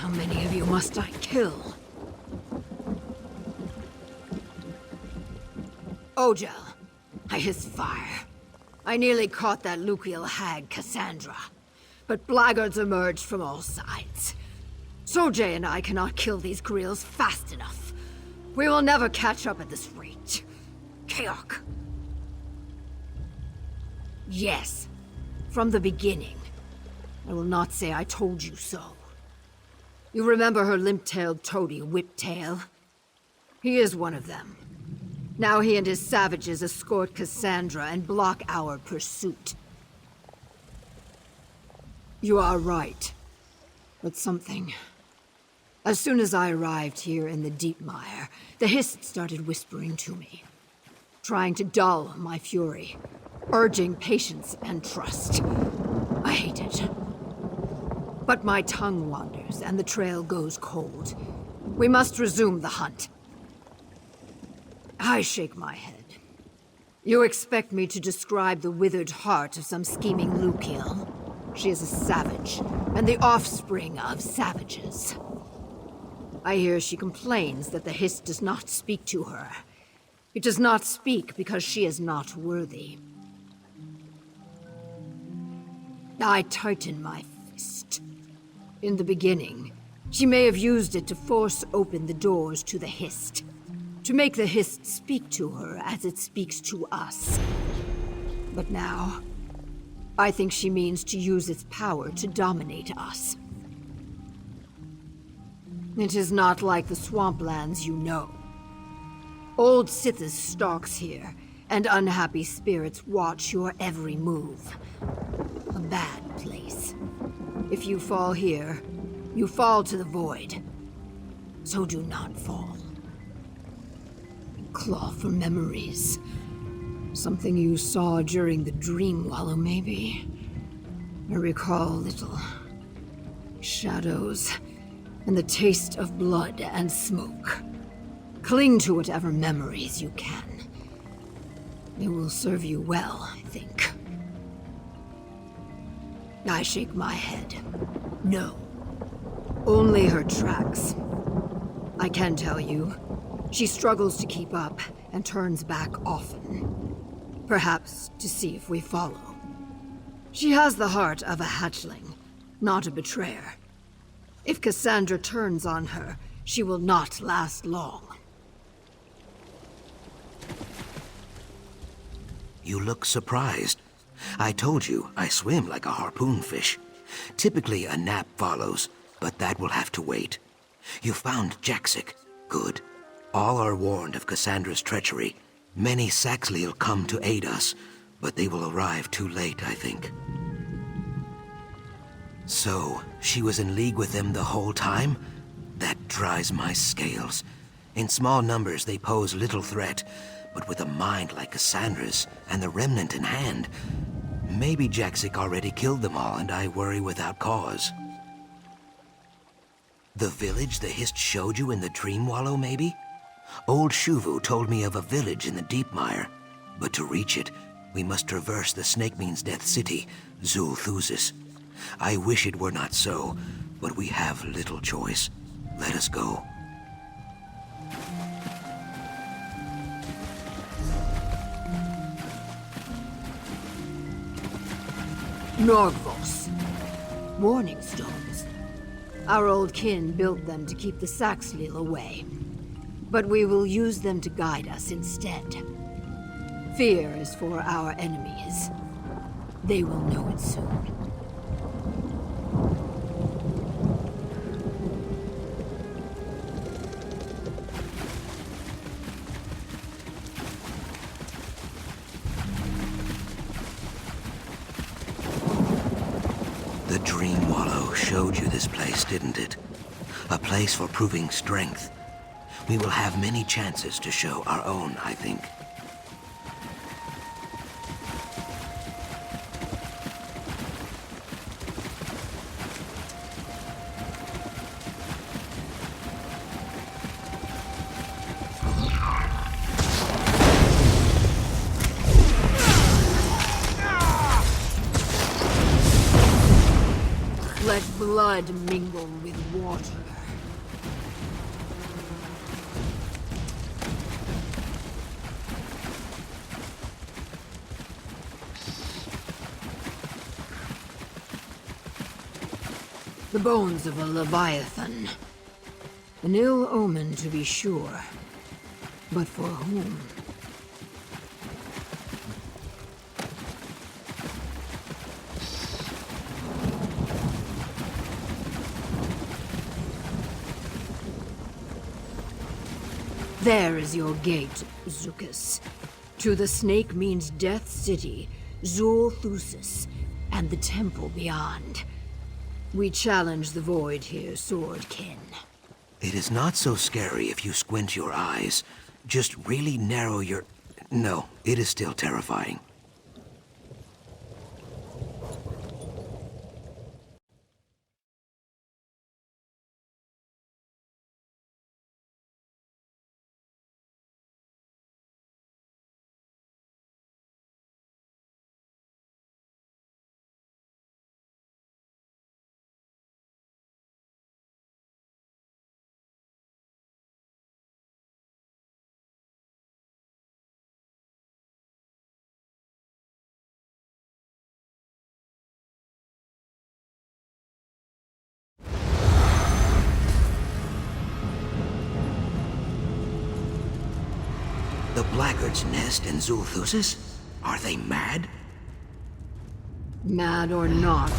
How many of you must I kill? Ojel, I hiss fire. I nearly caught that Lukiel hag, Kassandra. But blackguards emerged from all sides. Sojay and I cannot kill these grills fast enough. We will never catch up at this rate. Keok. Yes, from the beginning. I will not say I told you so. You remember her limp-tailed toady, Whiptail? He is one of them. Now he and his savages escort Kassandra and block our pursuit. You are right. But something... As soon as I arrived here in the Deep Mire, the Hist started whispering to me, trying to dull my fury, urging patience and trust. I hate it. But my tongue wanders and the trail goes cold. We must resume the hunt. I shake my head. You expect me to describe the withered heart of some scheming Lukiel. She is a savage, and the offspring of savages. I hear she complains that the Hist does not speak to her. It does not speak because she is not worthy. I tighten my fist. In the beginning, she may have used it to force open the doors to the Hist. To make the Hist speak to her as it speaks to us. But now, I think she means to use its power to dominate us. It is not like the swamplands you know. Old Sithis stalks here, and unhappy spirits watch your every move. A bad place. If you fall here, you fall to the void. So do not fall. Claw for memories. Something you saw during the dream wallow, maybe. I recall little shadows and the taste of blood and smoke. Cling to whatever memories you can. It will serve you well, I think. I shake my head. No. Only her tracks. I can tell you, she struggles to keep up and turns back often. Perhaps to see if we follow. She has the heart of a hatchling, not a betrayer. If Kassandra turns on her, she will not last long. You look surprised. I told you, I swim like a harpoon fish. Typically a nap follows, but that will have to wait. You found Jaxic. Good. All are warned of Kassandra's treachery. Many Saxley'll come to aid us, but they will arrive too late, I think. So, she was in league with them the whole time? That dries my scales. In small numbers they pose little threat, but with a mind like Kassandra's and the remnant in hand, maybe Jaxic already killed them all and I worry without cause. The village the Hist showed you in the Dream Wallow, maybe? Old Shuvu told me of a village in the Deep Mire, but to reach it, we must traverse the Snake Means Death city, Zul'Thuzis. I wish it were not so, but we have little choice. Let us go. Norgvos. Warning stones. Our old kin built them to keep the Saxleel away. But we will use them to guide us instead. Fear is for our enemies. They will know it soon. The Dream Wallow showed you this place, didn't it? A place for proving strength. We will have many chances to show our own, I think. Let blood mingle with water. water. The bones of a leviathan. An ill omen, to be sure. But for whom? There is your gate, Zucus. To the snake means Death City, Zulthusis, and the temple beyond. We challenge the void here, Swordkin. It is not so scary if you squint your eyes. Just really narrow your... No, it is still terrifying. The Blackguard's nest in Zulthusis? Are they mad? Mad or not,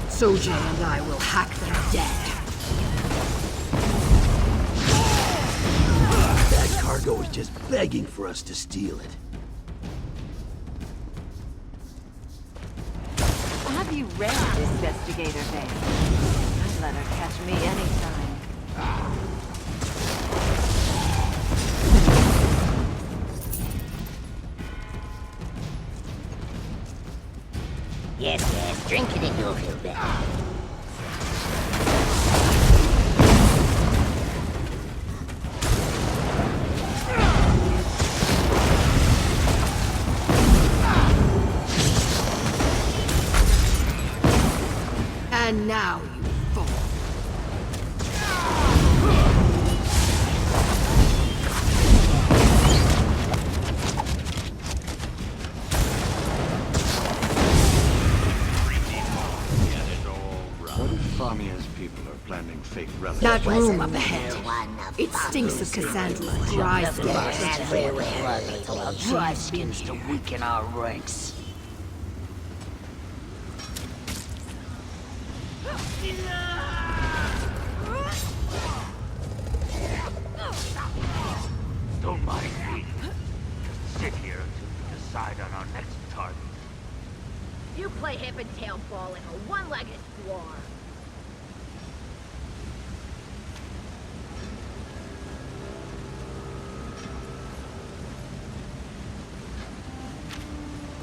Sojay and I will hack them dead. That cargo is just begging for us to steal it. Have you read this investigator thing? I'd let her catch me anytime. Yes, drink it and you'll feel better. And now you fall. Famia's people are planning fake relics. That room up ahead. It stinks of Kassandra and dries and Dry skins to weaken our ranks. Don't mind me. Sit here until we decide on our next target. You play hip and tail ball in a one-legged war.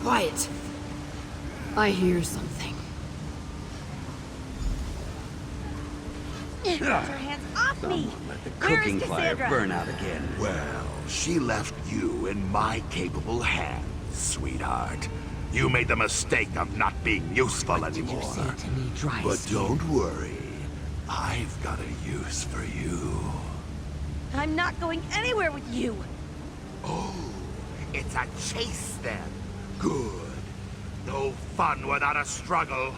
Quiet. I hear something. Get your hands off me! Someone let the Where cooking is fire Kassandra? burn out again. Well, she left you in my capable hands, sweetheart. You made the mistake of not being useful anymore. But don't worry. I've got a use for you. I'm not going anywhere with you! Oh, it's a chase then. Good. No fun without a struggle.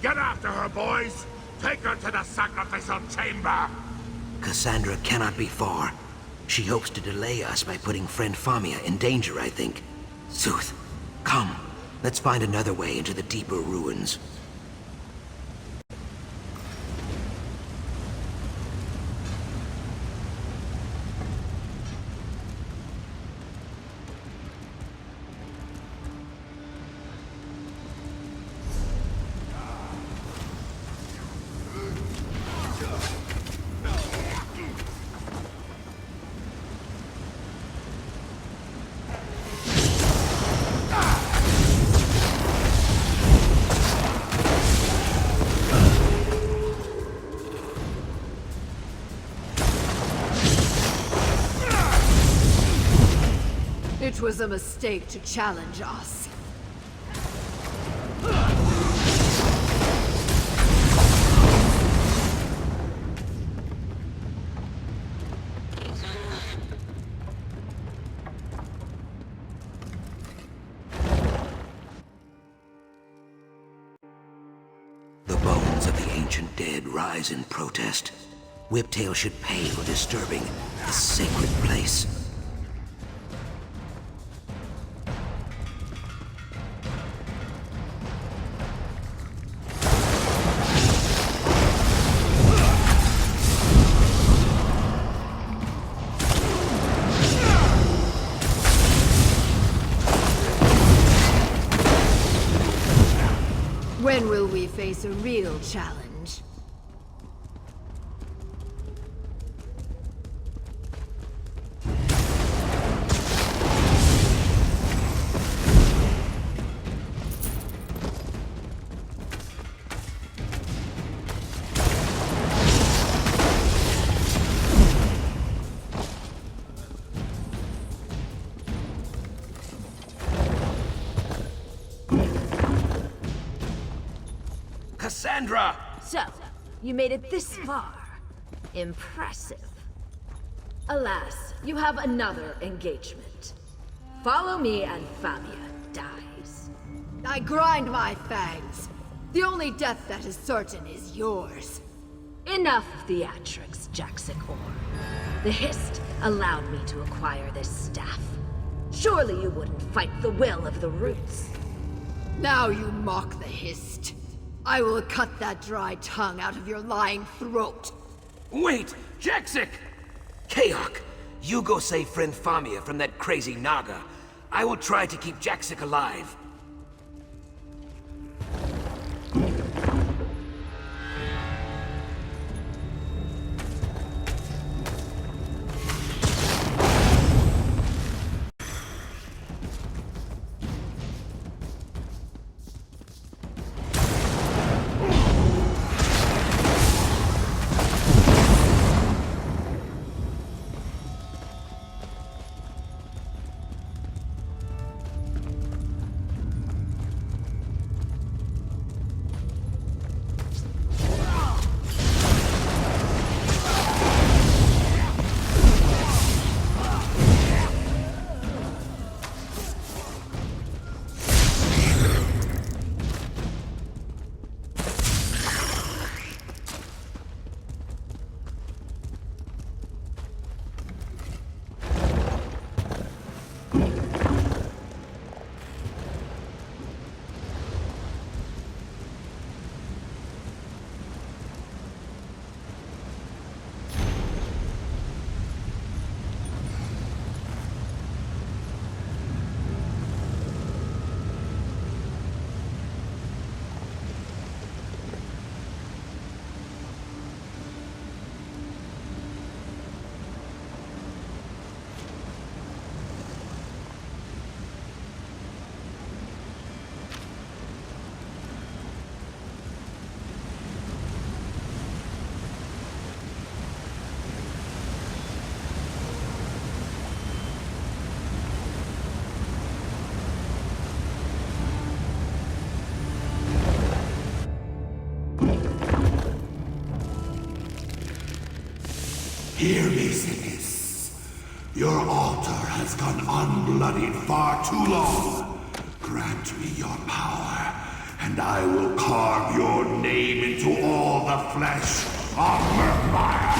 Get after her, boys. Take her to the sacrificial chamber. Kassandra cannot be far. She hopes to delay us by putting friend Famia in danger, I think. Sooth, come. Let's find another way into the deeper ruins. It was a mistake to challenge us. rise in protest. Whiptail should pay for disturbing this sacred place. When will we face a real challenge? Kassandra! So, you made it this far. Impressive. Alas, you have another engagement. Follow me and Fabia dies. I grind my fangs. The only death that is certain is yours. Enough theatrics, Jaxicor. The Hist allowed me to acquire this staff. Surely you wouldn't fight the will of the Roots. Now you mock the Hist. I will cut that dry tongue out of your lying throat. Wait! Jaxic! Kaok, you go save friend Famia from that crazy Naga. I will try to keep Jaxic alive. Hear me, Sickness. Your altar has gone unbloodied far too long. Grant me your power, and I will carve your name into all the flesh of Murkmire.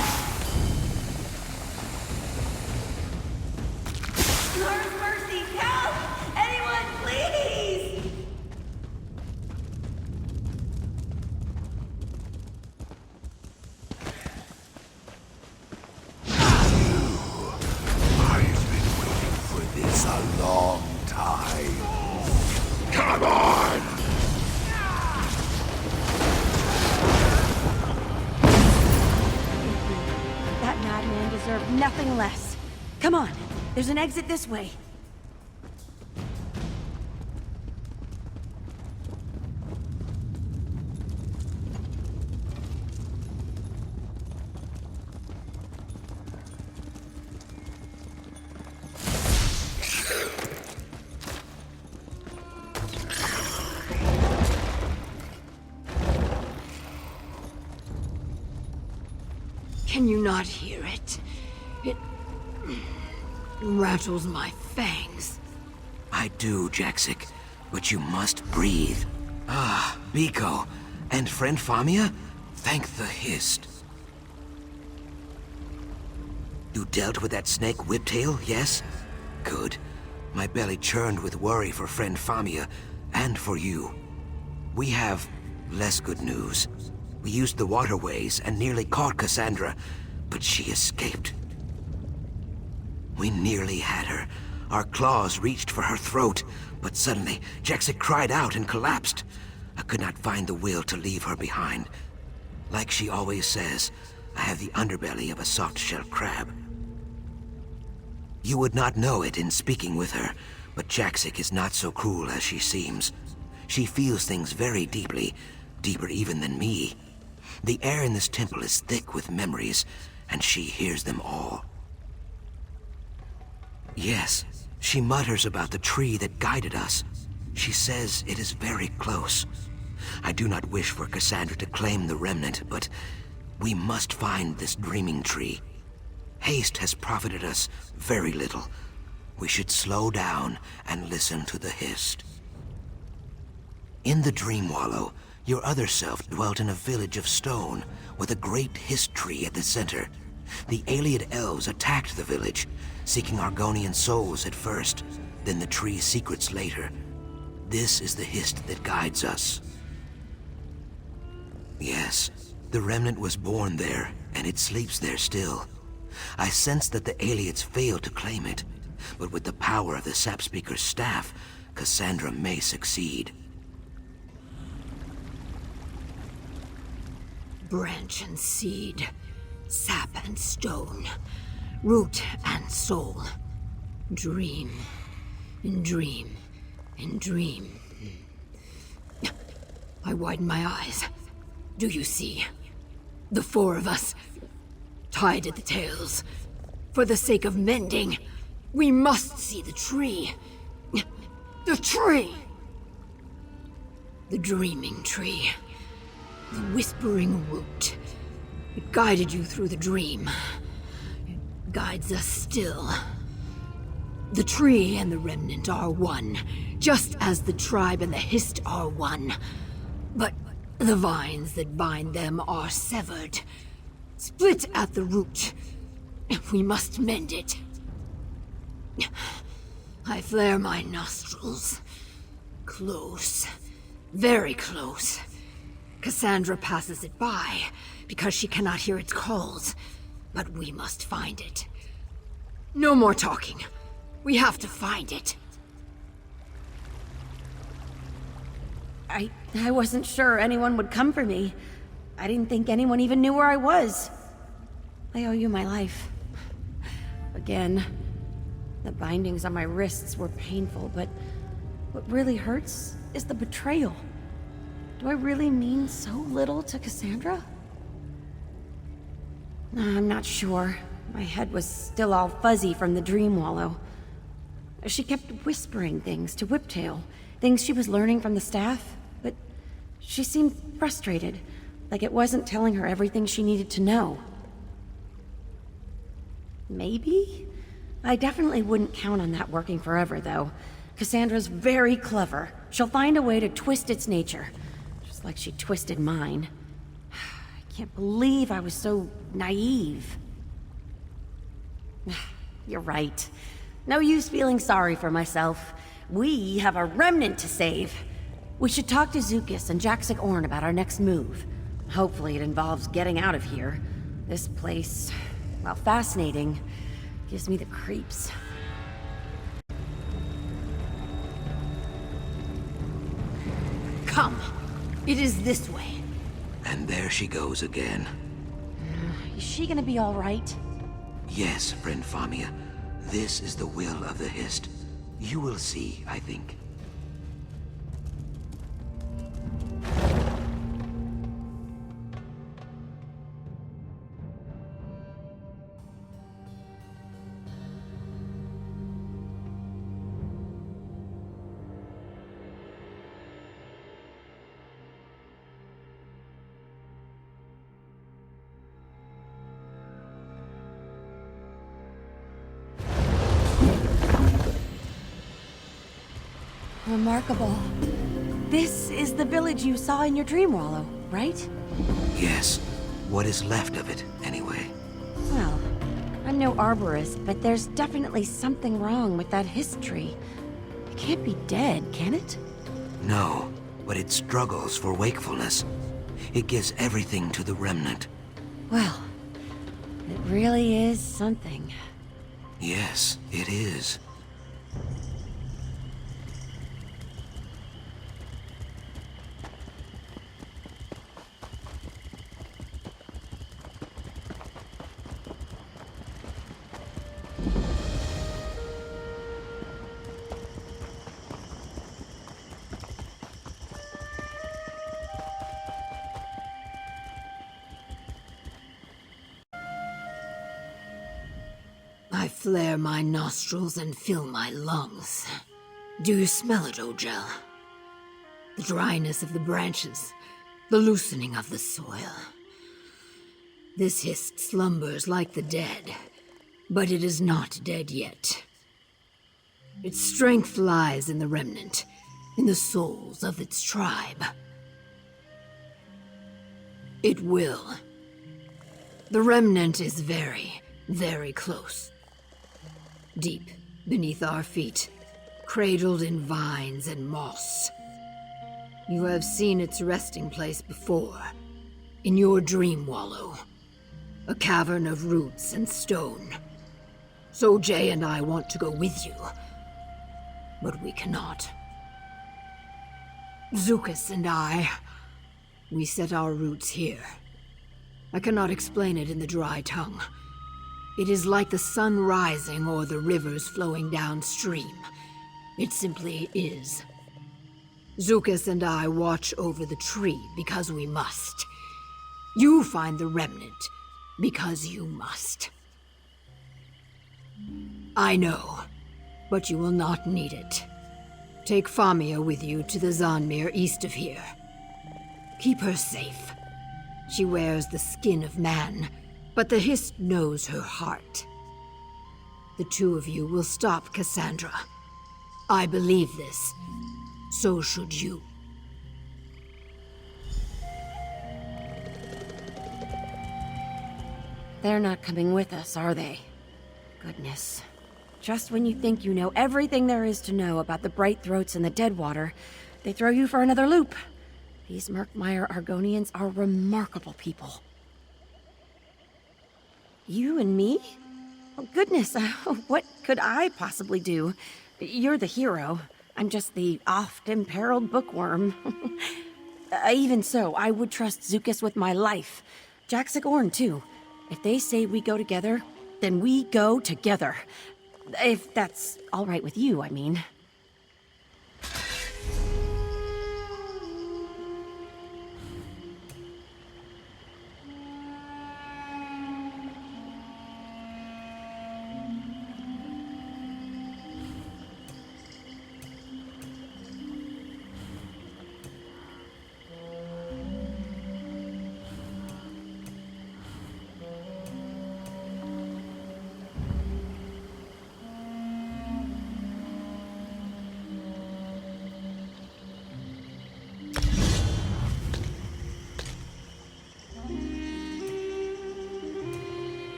Lord mercy, help! Anyone, please! I've been waiting for this a long time. Come on! That madman deserved nothing less. Come on, there's an exit this way. Can you not hear it? It rattles my fangs. I do, Jaxic, but you must breathe. Ah, Biko. And friend Famia? Thank the Hist. You dealt with that snake Whiptail, yes? Good. My belly churned with worry for friend Famia, and for you. We have less good news. We used the waterways and nearly caught Kassandra, but she escaped. We nearly had her. Our claws reached for her throat, but suddenly Jaxic cried out and collapsed. I could not find the will to leave her behind. Like she always says, I have the underbelly of a soft-shell crab. You would not know it in speaking with her, but Jaxic is not so cruel as she seems. She feels things very deeply, deeper even than me. The air in this temple is thick with memories, and she hears them all. Yes, she mutters about the tree that guided us. She says it is very close. I do not wish for Kassandra to claim the remnant, but we must find this dreaming tree. Haste has profited us very little. We should slow down and listen to the Hist. In the Dream Wallow, your other self dwelt in a village of stone with a great Hist tree at the center. The Ayleid elves attacked the village, seeking Argonian souls at first, then the tree's secrets later. This is the Hist that guides us. Yes, the remnant was born there, and it sleeps there still. I sense that the Ayleids failed to claim it, but with the power of the Sap Speaker's staff, Kassandra may succeed. Branch and seed, sap and stone, root and soul. Dream, and dream, and dream. I widen my eyes. Do you see? The four of us, tied at the tails. For the sake of mending, we must see the tree. The tree! The dreaming tree. The whispering root. It guided you through the dream. It guides us still. The tree and the remnant are one, just as the tribe and the Hist are one. But the vines that bind them are severed, split at the root. We must mend it. I flare my nostrils. Close. Very close. Kassandra passes it by, because she cannot hear its calls. But we must find it. No more talking. We have to find it. I wasn't sure anyone would come for me. I didn't think anyone even knew where I was. I owe you my life. Again. The bindings on my wrists were painful, but what really hurts is the betrayal. Do I really mean so little to Kassandra? I'm not sure. My head was still all fuzzy from the Dream Wallow. She kept whispering things to Whiptail, things she was learning from the staff, but she seemed frustrated, like it wasn't telling her everything she needed to know. Maybe? I definitely wouldn't count on that working forever, though. Cassandra's very clever. She'll find a way to twist its nature, just like she twisted mine. I can't believe I was so naive. You're right. No use feeling sorry for myself. We have a remnant to save. We should talk to Zukis and Jaxic Orn about our next move. Hopefully it involves getting out of here. This place, while fascinating, gives me the creeps. Come. It is this way. And there she goes again. Is she gonna be all right? Yes, friend Famia. This is the will of the Hist. You will see, I think. Remarkable. This is the village you saw in your Dream Wallow, right? Yes. What is left of it, anyway? Well, I'm no arborist, but there's definitely something wrong with that history. It can't be dead, can it? No, but it struggles for wakefulness. It gives everything to the remnant. Well, it really is something. Yes, it is. I flare my nostrils and fill my lungs. Do you smell it, Ojel? The dryness of the branches, the loosening of the soil. This hist slumbers like the dead, but it is not dead yet. Its strength lies in the remnant, in the souls of its tribe. It will. The remnant is very, very close. Deep beneath our feet, cradled in vines and moss. You have seen its resting place before, in your dream wallow. A cavern of roots and stone. So Jay and I want to go with you, but we cannot. Zukas and I, we set our roots here. I cannot explain it in the dry tongue. It is like the sun rising or the rivers flowing downstream. It simply is. Zukas and I watch over the tree because we must. You find the remnant because you must. I know, but you will not need it. Take Famia with you to the Zanmir east of here. Keep her safe. She wears the skin of man, but the Hist knows her heart. The two of you will stop Kassandra. I believe this. So should you. They're not coming with us, are they? Goodness. Just when you think you know everything there is to know about the Bright Throats and the Deadwater, they throw you for another loop. These Murkmire Argonians are remarkable people. You and me? Oh, goodness, what could I possibly do? You're the hero. I'm just the oft-imperiled bookworm. Even so, I would trust Zukas with my life. Jaxic Orn, too. If they say we go together, then we go together. If that's all right with you, I mean.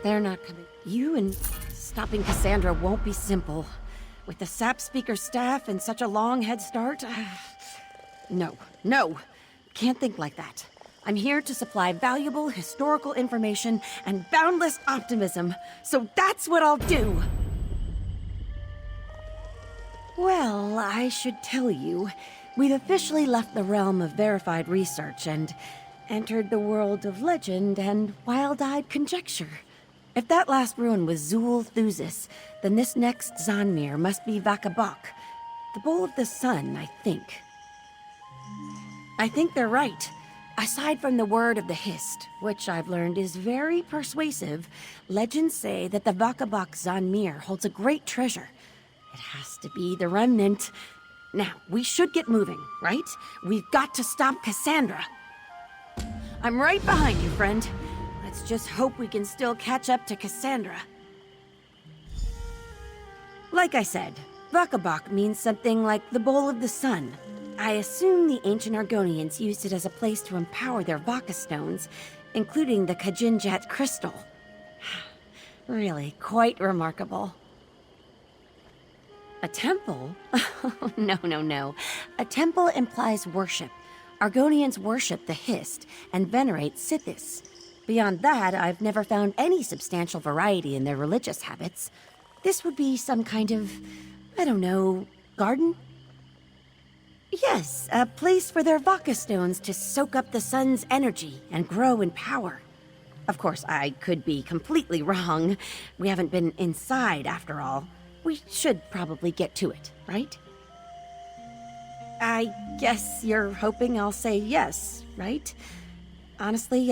They're not coming. You and stopping Kassandra won't be simple. With the sap speaker staff and such a long head start. No. Can't think like that. I'm here to supply valuable historical information and boundless optimism. So that's what I'll do. Well, I should tell you, we've officially left the realm of verified research and entered the world of legend and wild-eyed conjecture. If that last ruin was Zul Thusis, then this next Zanmir must be Vakabak, the Bowl of the Sun, I think. I think they're right. Aside from the word of the Hist, which I've learned is very persuasive, legends say that the Vakabak Zanmir holds a great treasure. It has to be the remnant. Now, we should get moving, right? We've got to stop Kassandra. I'm right behind you, friend. Let's just hope we can still catch up to Kassandra. Like I said, Vakabak means something like the bowl of the sun. I assume the ancient Argonians used it as a place to empower their Vaka stones, including the Kajinjat crystal. Really, quite remarkable. A temple? No. A temple implies worship. Argonians worship the Hist and venerate Sithis. Beyond that, I've never found any substantial variety in their religious habits. This would be some kind of, I don't know, garden? Yes, a place for their Vaka stones to soak up the sun's energy and grow in power. Of course, I could be completely wrong. We haven't been inside, after all. We should probably get to it, right? I guess you're hoping I'll say yes, right? Honestly,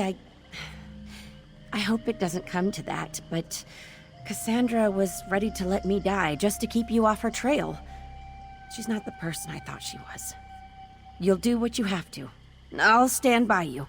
I hope it doesn't come to that, but Kassandra was ready to let me die just to keep you off her trail. She's not the person I thought she was. You'll do what you have to. I'll stand by you.